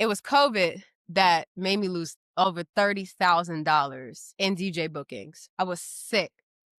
It was COVID that made me lose over $30,000 in DJ bookings. I was sick.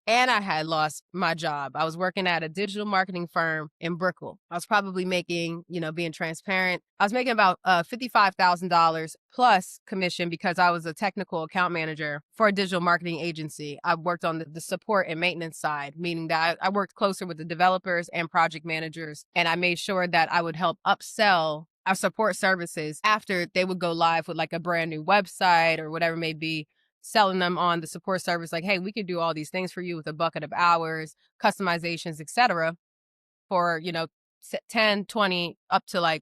And I had lost my job. I was working at a digital marketing firm in Brickell. I was probably making, being transparent, I was making about $55,000 plus commission because I was a technical account manager for a digital marketing agency. I worked on the support and maintenance side, meaning that I worked closer with the developers and project managers. And I made sure that I would help upsell our support services after they would go live with like a brand new website or whatever it may be, selling them on the support service, like, hey, we could do all these things for you with a bucket of hours, customizations, etc. for, 10, 20, up to like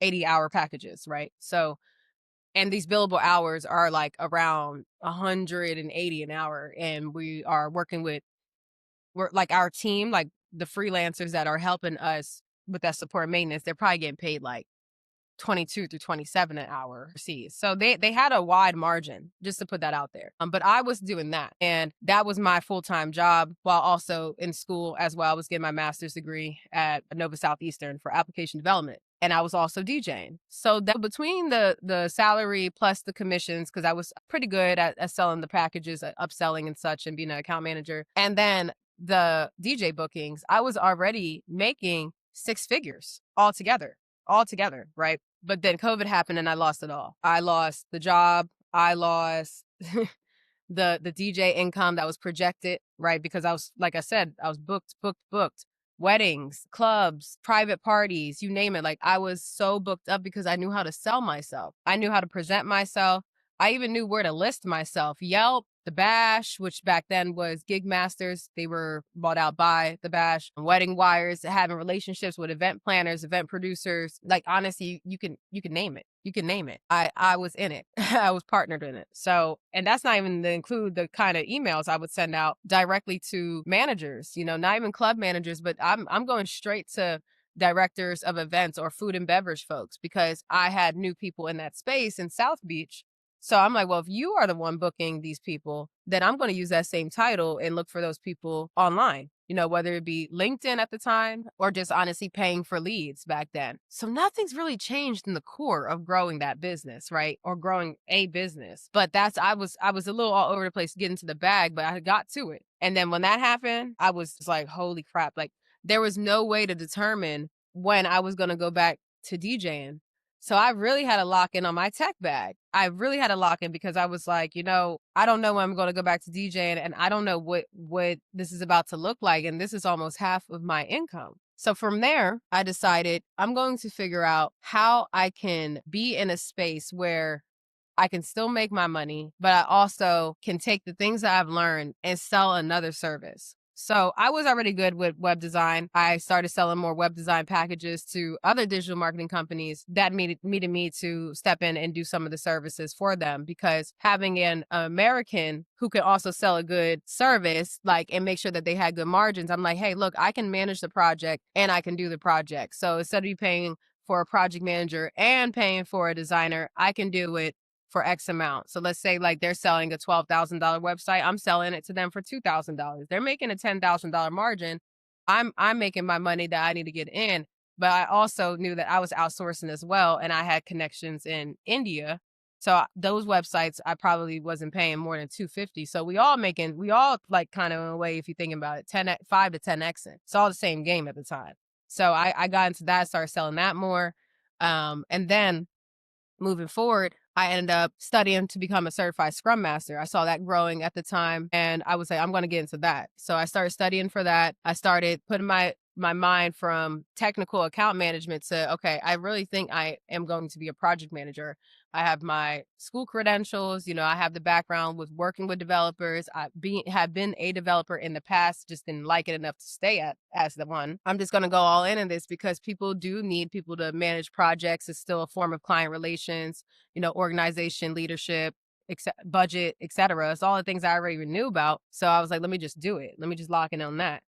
80-hour packages, right? So, and these billable hours are like around 180 an hour. And we are working with, we're like our team, like the freelancers that are helping us with that support maintenance, they're probably getting paid like 22 through 27 an hour overseas. So they had a wide margin, just to put that out there. But I was doing that. And that was my full-time job while also in school as well. I was getting my master's degree at Nova Southeastern for application development. And I was also DJing. So that between the salary plus the commissions, because I was pretty good at selling the packages, upselling and such, and being an account manager. And then the DJ bookings, I was already making six figures altogether, right? But then COVID happened and I lost it all. I lost the job. I lost the DJ income that was projected, right? Because I was, like I said, I was booked. Weddings, clubs, private parties, you name it. Like I was so booked up because I knew how to sell myself. I knew how to present myself. I even knew where to list myself. Yelp, the Bash, which back then was Gig Masters. They were bought out by the Bash. Wedding Wires, having relationships with event planners, event producers. Like honestly, you can name it. You can name it. I was in it. I was partnered in it. So, and that's not even to include the kind of emails I would send out directly to managers, not even club managers, but I'm going straight to directors of events or food and beverage folks because I had new people in that space in South Beach. So I'm like, well, if you are the one booking these people, then I'm going to use that same title and look for those people online, whether it be LinkedIn at the time or just honestly paying for leads back then. So nothing's really changed in the core of growing that business, right? Or growing a business. But I was a little all over the place getting to the bag, but I got to it. And then when that happened, I was just like, holy crap. Like there was no way to determine when I was going to go back to DJing. So I really had to lock in on my tech bag. I really had to lock in because I was like, I don't know when I'm going to go back to DJing and I don't know what this is about to look like. And this is almost half of my income. So from there, I decided I'm going to figure out how I can be in a space where I can still make my money, but I also can take the things that I've learned and sell another service. So I was already good with web design. I started selling more web design packages to other digital marketing companies that needed me to step in and do some of the services for them because having an American who can also sell a good service, and make sure that they had good margins. I'm like, hey, look, I can manage the project and I can do the project. So instead of you paying for a project manager and paying for a designer, I can do it for X amount. So let's say like they're selling a $12,000 website. I'm selling it to them for $2,000. They're making a $10,000 margin. I'm making my money that I need to get in. But I also knew that I was outsourcing as well. And I had connections in India. So those websites, I probably wasn't paying more than $250. So we all like kind of in a way, if you think about it, 5 to 10X. It's all the same game at the time. So I got into that, started selling that more. And then moving forward, I ended up studying to become a certified Scrum Master. I saw that growing at the time and I was like, I'm going to get into that. So I started studying for that. I started putting my mind from technical account management to, okay, I really think I am going to be a project manager. I have my school credentials, I have the background with working with developers. Have been a developer in the past, just didn't like it enough to stay as the one. I'm just going to go all in this because people do need people to manage projects. It's still a form of client relations, organization, leadership, budget, etc. It's all the things I already knew about. So I was like, let me just do it. Let me just lock in on that.